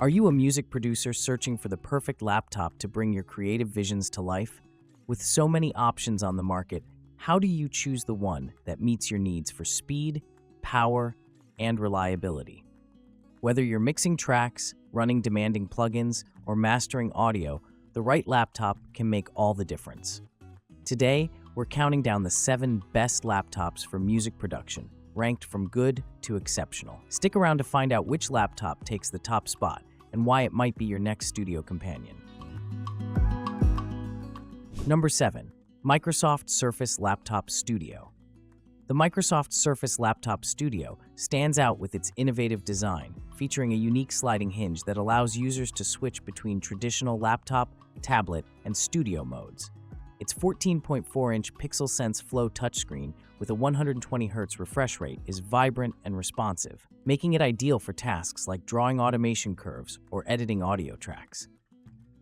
Are you a music producer searching for the perfect laptop to bring your creative visions to life? With so many options on the market, how do you choose the one that meets your needs for speed, power, and reliability? Whether you're mixing tracks, running demanding plugins, or mastering audio, the right laptop can make all the difference. Today, we're counting down the 7 best laptops for music production, ranked from good to exceptional. Stick around to find out which laptop takes the top spot and why it might be your next studio companion. Number 7. Microsoft Surface Laptop Studio. The Microsoft Surface Laptop Studio stands out with its innovative design, featuring a unique sliding hinge that allows users to switch between traditional laptop, tablet, and studio modes. Its 14.4-inch PixelSense Flow touchscreen with a 120Hz refresh rate is vibrant and responsive, making it ideal for tasks like drawing automation curves or editing audio tracks.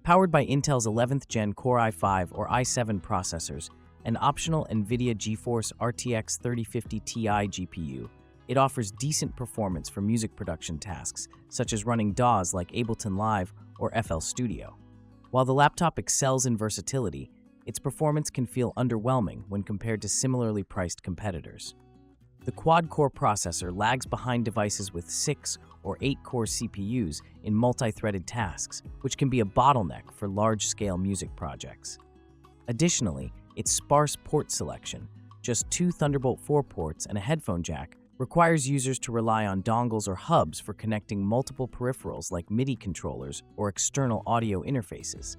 Powered by Intel's 11th Gen Core i5 or i7 processors and optional NVIDIA GeForce RTX 3050 Ti GPU, it offers decent performance for music production tasks, such as running DAWs like Ableton Live or FL Studio. While the laptop excels in versatility, its performance can feel underwhelming when compared to similarly priced competitors. The quad-core processor lags behind devices with 6 or 8-core CPUs in multi-threaded tasks, which can be a bottleneck for large-scale music projects. Additionally, its sparse port selection, just 2 Thunderbolt 4 ports and a headphone jack, requires users to rely on dongles or hubs for connecting multiple peripherals like MIDI controllers or external audio interfaces.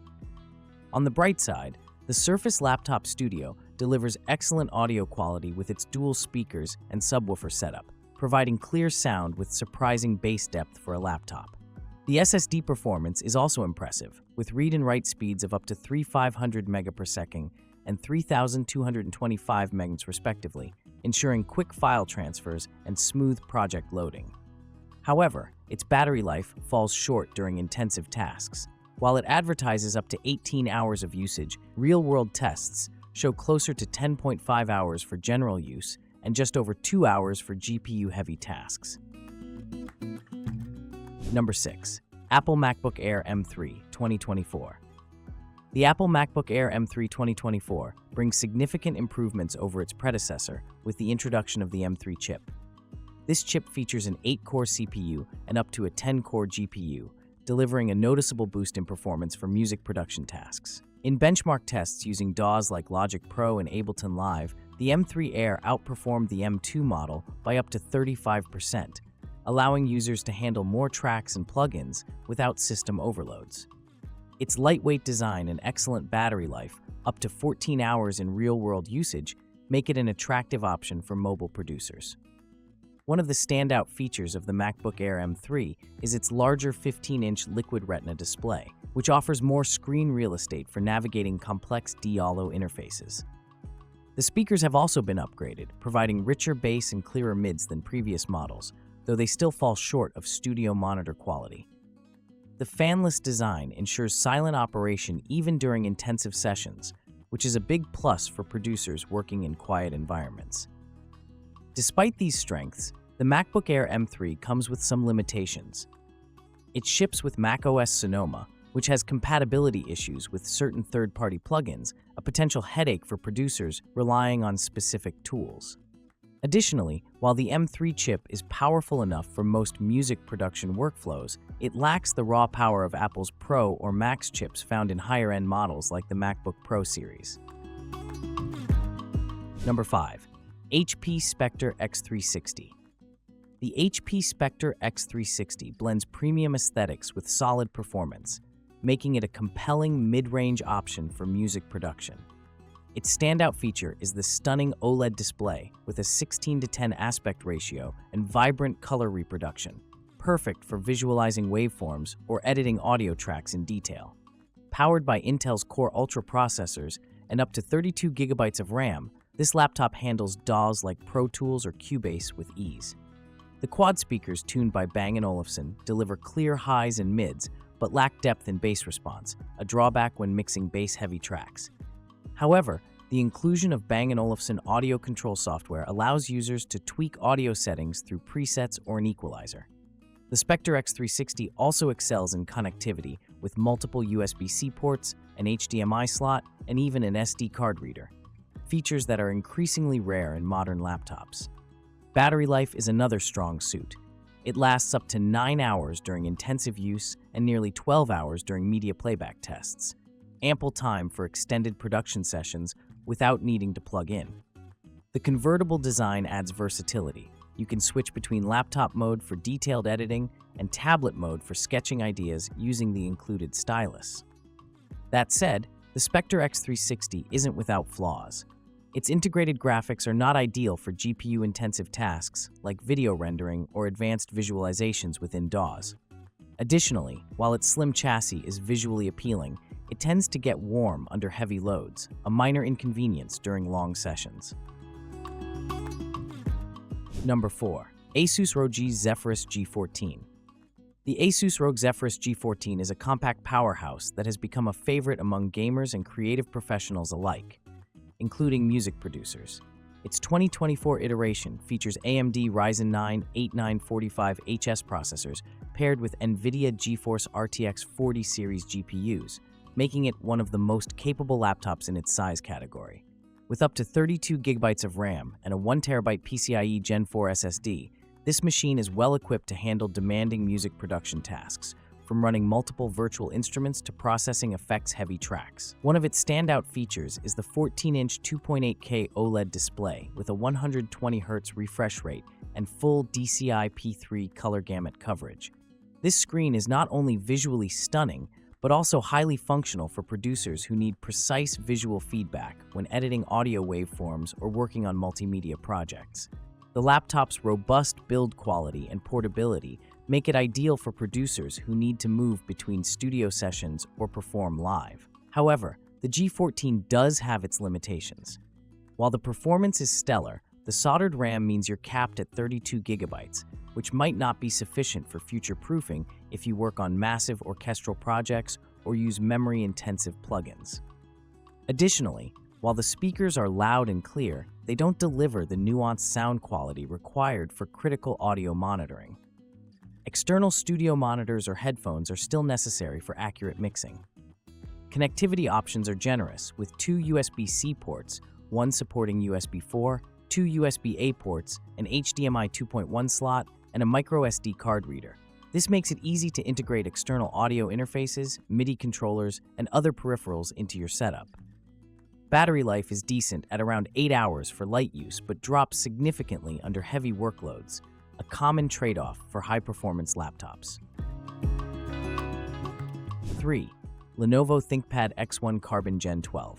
On the bright side, the Surface Laptop Studio delivers excellent audio quality with its dual speakers and subwoofer setup, providing clear sound with surprising bass depth for a laptop. The SSD performance is also impressive, with read and write speeds of up to 3500 MB/s and 3225 MB respectively, ensuring quick file transfers and smooth project loading. However, its battery life falls short during intensive tasks. While it advertises up to 18 hours of usage, real-world tests show closer to 10.5 hours for general use and just over 2 hours for GPU-heavy tasks. Number 6. Apple MacBook Air M3 2024. The Apple MacBook Air M3 2024 brings significant improvements over its predecessor with the introduction of the M3 chip. This chip features an 8-core CPU and up to a 10-core GPU, delivering a noticeable boost in performance for music production tasks. In benchmark tests using DAWs like Logic Pro and Ableton Live, the M3 Air outperformed the M2 model by up to 35%, allowing users to handle more tracks and plugins without system overloads. Its lightweight design and excellent battery life, up to 14 hours in real-world usage, make it an attractive option for mobile producers. One of the standout features of the MacBook Air M3 is its larger 15-inch Liquid Retina display, which offers more screen real estate for navigating complex DAW interfaces. The speakers have also been upgraded, providing richer bass and clearer mids than previous models, though they still fall short of studio monitor quality. The fanless design ensures silent operation even during intensive sessions, which is a big plus for producers working in quiet environments. Despite these strengths, the MacBook Air M3 comes with some limitations. It ships with macOS Sonoma, which has compatibility issues with certain third-party plugins, a potential headache for producers relying on specific tools. Additionally, while the M3 chip is powerful enough for most music production workflows, it lacks the raw power of Apple's Pro or Max chips found in higher-end models like the MacBook Pro series. Number 5. HP Spectre X360. The HP Spectre X360 blends premium aesthetics with solid performance, making it a compelling mid-range option for music production. Its standout feature is the stunning OLED display with a 16:10 aspect ratio and vibrant color reproduction, perfect for visualizing waveforms or editing audio tracks in detail. Powered by Intel's Core Ultra processors and up to 32 GB of RAM, this laptop handles DAWs like Pro Tools or Cubase with ease. The quad speakers tuned by Bang & Olufsen deliver clear highs and mids, but lack depth in bass response, a drawback when mixing bass-heavy tracks. However, the inclusion of Bang & Olufsen audio control software allows users to tweak audio settings through presets or an equalizer. The Spectre X360 also excels in connectivity with multiple USB-C ports, an HDMI slot, and even an SD card reader, features that are increasingly rare in modern laptops. Battery life is another strong suit. It lasts up to 9 hours during intensive use and nearly 12 hours during media playback tests. Ample time for extended production sessions without needing to plug in. The convertible design adds versatility. You can switch between laptop mode for detailed editing and tablet mode for sketching ideas using the included stylus. That said, the Spectre X360 isn't without flaws. Its integrated graphics are not ideal for GPU-intensive tasks like video rendering or advanced visualizations within DAWs. Additionally, while its slim chassis is visually appealing, it tends to get warm under heavy loads, a minor inconvenience during long sessions. Number 4. ASUS ROG Zephyrus G14. The ASUS ROG Zephyrus G14 is a compact powerhouse that has become a favorite among gamers and creative professionals alike, including music producers. Its 2024 iteration features AMD Ryzen 9 8945HS processors paired with NVIDIA GeForce RTX 40 series GPUs, making it one of the most capable laptops in its size category. With up to 32 GB of RAM and a 1TB PCIe Gen 4 SSD, this machine is well equipped to handle demanding music production tasks, from running multiple virtual instruments to processing effects-heavy tracks. One of its standout features is the 14-inch 2.8K OLED display with a 120Hz refresh rate and full DCI-P3 color gamut coverage. This screen is not only visually stunning, but also highly functional for producers who need precise visual feedback when editing audio waveforms or working on multimedia projects. The laptop's robust build quality and portability make it ideal for producers who need to move between studio sessions or perform live. However, the G14 does have its limitations. While the performance is stellar, the soldered RAM means you're capped at 32 GB, which might not be sufficient for future proofing if you work on massive orchestral projects or use memory-intensive plugins. Additionally, while the speakers are loud and clear, they don't deliver the nuanced sound quality required for critical audio monitoring. External studio monitors or headphones are still necessary for accurate mixing. Connectivity options are generous, with 2 USB-C ports, one supporting USB 4, 2 USB-A ports, an HDMI 2.1 slot, and a microSD card reader. This makes it easy to integrate external audio interfaces, MIDI controllers, and other peripherals into your setup. Battery life is decent at around 8 hours for light use, but drops significantly under heavy workloads, a common trade-off for high-performance laptops. 3. Lenovo ThinkPad X1 Carbon Gen 12.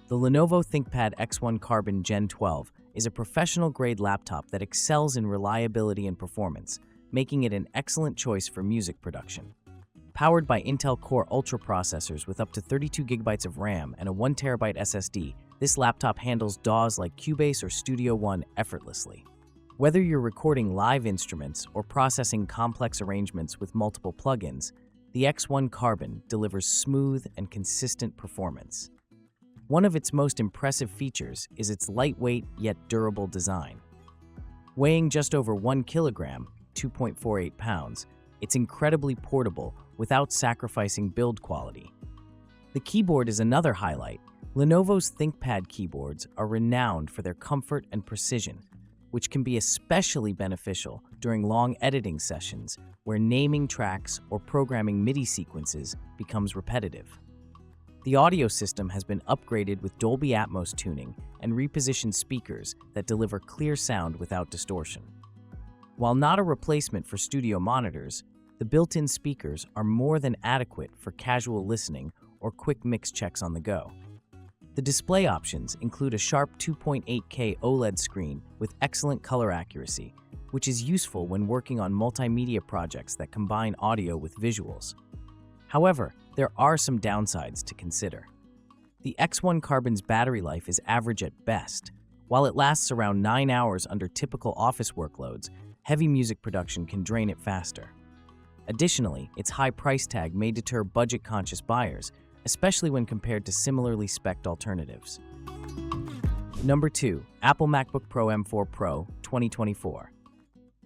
The Lenovo ThinkPad X1 Carbon Gen 12 is a professional-grade laptop that excels in reliability and performance, making it an excellent choice for music production. Powered by Intel Core Ultra processors with up to 32 GB of RAM and a 1TB SSD, this laptop handles DAWs like Cubase or Studio One effortlessly. Whether you're recording live instruments or processing complex arrangements with multiple plugins, the X1 Carbon delivers smooth and consistent performance. One of its most impressive features is its lightweight yet durable design. Weighing just over 1 kilogram, 2.48 pounds, it's incredibly portable without sacrificing build quality. The keyboard is another highlight. Lenovo's ThinkPad keyboards are renowned for their comfort and precision, which can be especially beneficial during long editing sessions where naming tracks or programming MIDI sequences becomes repetitive. The audio system has been upgraded with Dolby Atmos tuning and repositioned speakers that deliver clear sound without distortion. While not a replacement for studio monitors, the built-in speakers are more than adequate for casual listening or quick mix checks on the go. The display options include a sharp 2.8K OLED screen with excellent color accuracy, which is useful when working on multimedia projects that combine audio with visuals. However, there are some downsides to consider. The X1 Carbon's battery life is average at best. While it lasts around 9 hours under typical office workloads, heavy music production can drain it faster. Additionally, its high price tag may deter budget-conscious buyers, especially when compared to similarly spec'd alternatives. Number 2. Apple MacBook Pro M4 Pro 2024.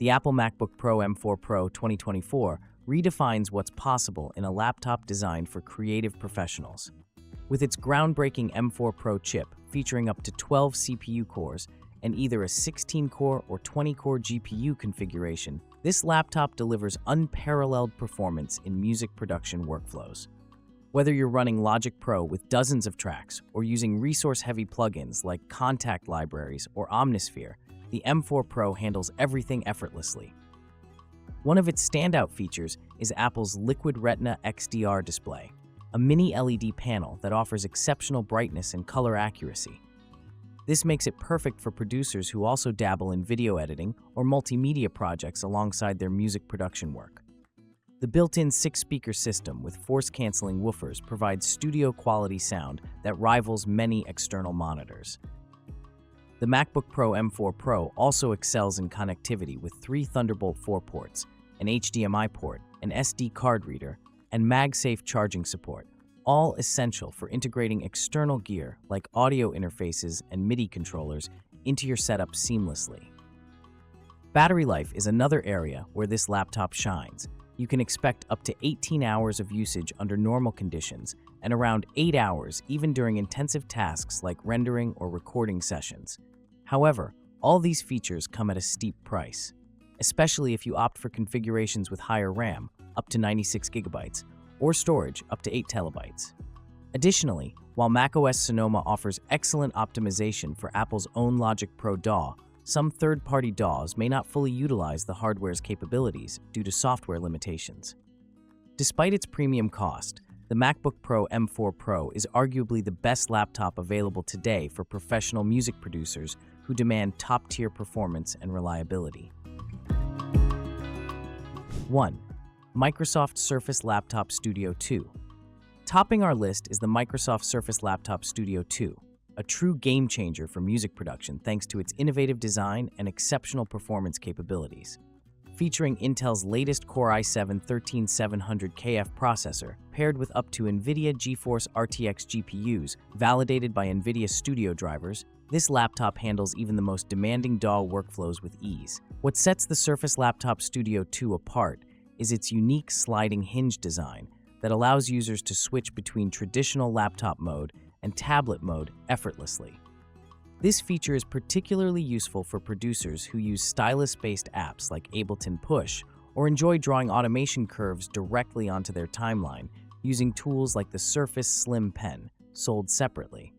The Apple MacBook Pro M4 Pro 2024 redefines what's possible in a laptop designed for creative professionals. With its groundbreaking M4 Pro chip featuring up to 12 CPU cores and either a 16-core or 20-core GPU configuration, this laptop delivers unparalleled performance in music production workflows. Whether you're running Logic Pro with dozens of tracks or using resource-heavy plugins like Contact Libraries or Omnisphere, the M4 Pro handles everything effortlessly. One of its standout features is Apple's Liquid Retina XDR display, a mini LED panel that offers exceptional brightness and color accuracy. This makes it perfect for producers who also dabble in video editing or multimedia projects alongside their music production work. The built-in 6-speaker system with force-canceling woofers provides studio-quality sound that rivals many external monitors. The MacBook Pro M4 Pro also excels in connectivity with 3 Thunderbolt 4 ports, an HDMI port, an SD card reader, and MagSafe charging support, all essential for integrating external gear like audio interfaces and MIDI controllers into your setup seamlessly. Battery life is another area where this laptop shines. You can expect up to 18 hours of usage under normal conditions and around 8 hours even during intensive tasks like rendering or recording sessions. However, all these features come at a steep price, especially if you opt for configurations with higher RAM, up to 96 GB, or storage up to 8 TB. Additionally, while macOS Sonoma offers excellent optimization for Apple's own Logic Pro DAW, some third-party DAWs may not fully utilize the hardware's capabilities due to software limitations. Despite its premium cost, the MacBook Pro M4 Pro is arguably the best laptop available today for professional music producers who demand top-tier performance and reliability. 1. Microsoft Surface Laptop Studio 2. Topping our list is the Microsoft Surface Laptop Studio 2, a true game-changer for music production thanks to its innovative design and exceptional performance capabilities. Featuring Intel's latest Core i7-13700KF processor, paired with up to NVIDIA GeForce RTX GPUs validated by NVIDIA Studio drivers, this laptop handles even the most demanding DAW workflows with ease. What sets the Surface Laptop Studio 2 apart is its unique sliding hinge design that allows users to switch between traditional laptop mode and tablet mode effortlessly. This feature is particularly useful for producers who use stylus-based apps like Ableton Push or enjoy drawing automation curves directly onto their timeline using tools like the Surface Slim Pen, sold separately.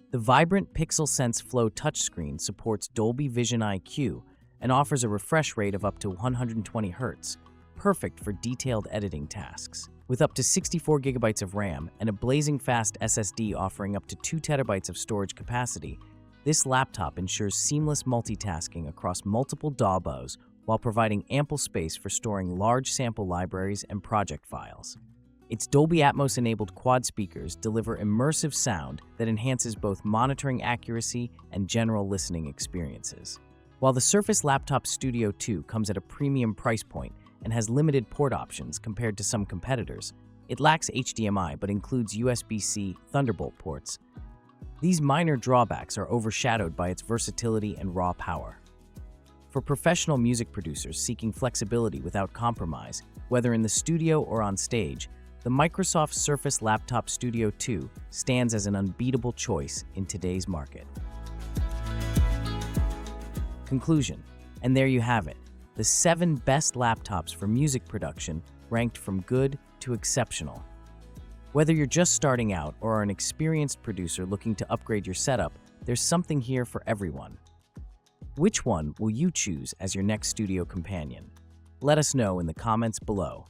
The vibrant Pixel Sense Flow touchscreen supports Dolby Vision IQ and offers a refresh rate of up to 120 Hz, perfect for detailed editing tasks. With up to 64 GB of RAM and a blazing fast SSD offering up to 2 TB of storage capacity, this laptop ensures seamless multitasking across multiple DAWs while providing ample space for storing large sample libraries and project files. Its Dolby Atmos-enabled quad speakers deliver immersive sound that enhances both monitoring accuracy and general listening experiences. While the Surface Laptop Studio 2 comes at a premium price point and has limited port options compared to some competitors, it lacks HDMI but includes USB-C Thunderbolt ports. These minor drawbacks are overshadowed by its versatility and raw power. For professional music producers seeking flexibility without compromise, whether in the studio or on stage, the Microsoft Surface Laptop Studio 2 stands as an unbeatable choice in today's market. Conclusion, and there you have it, the 7 best laptops for music production ranked from good to exceptional. Whether you're just starting out or are an experienced producer looking to upgrade your setup, there's something here for everyone. Which one will you choose as your next studio companion? Let us know in the comments below.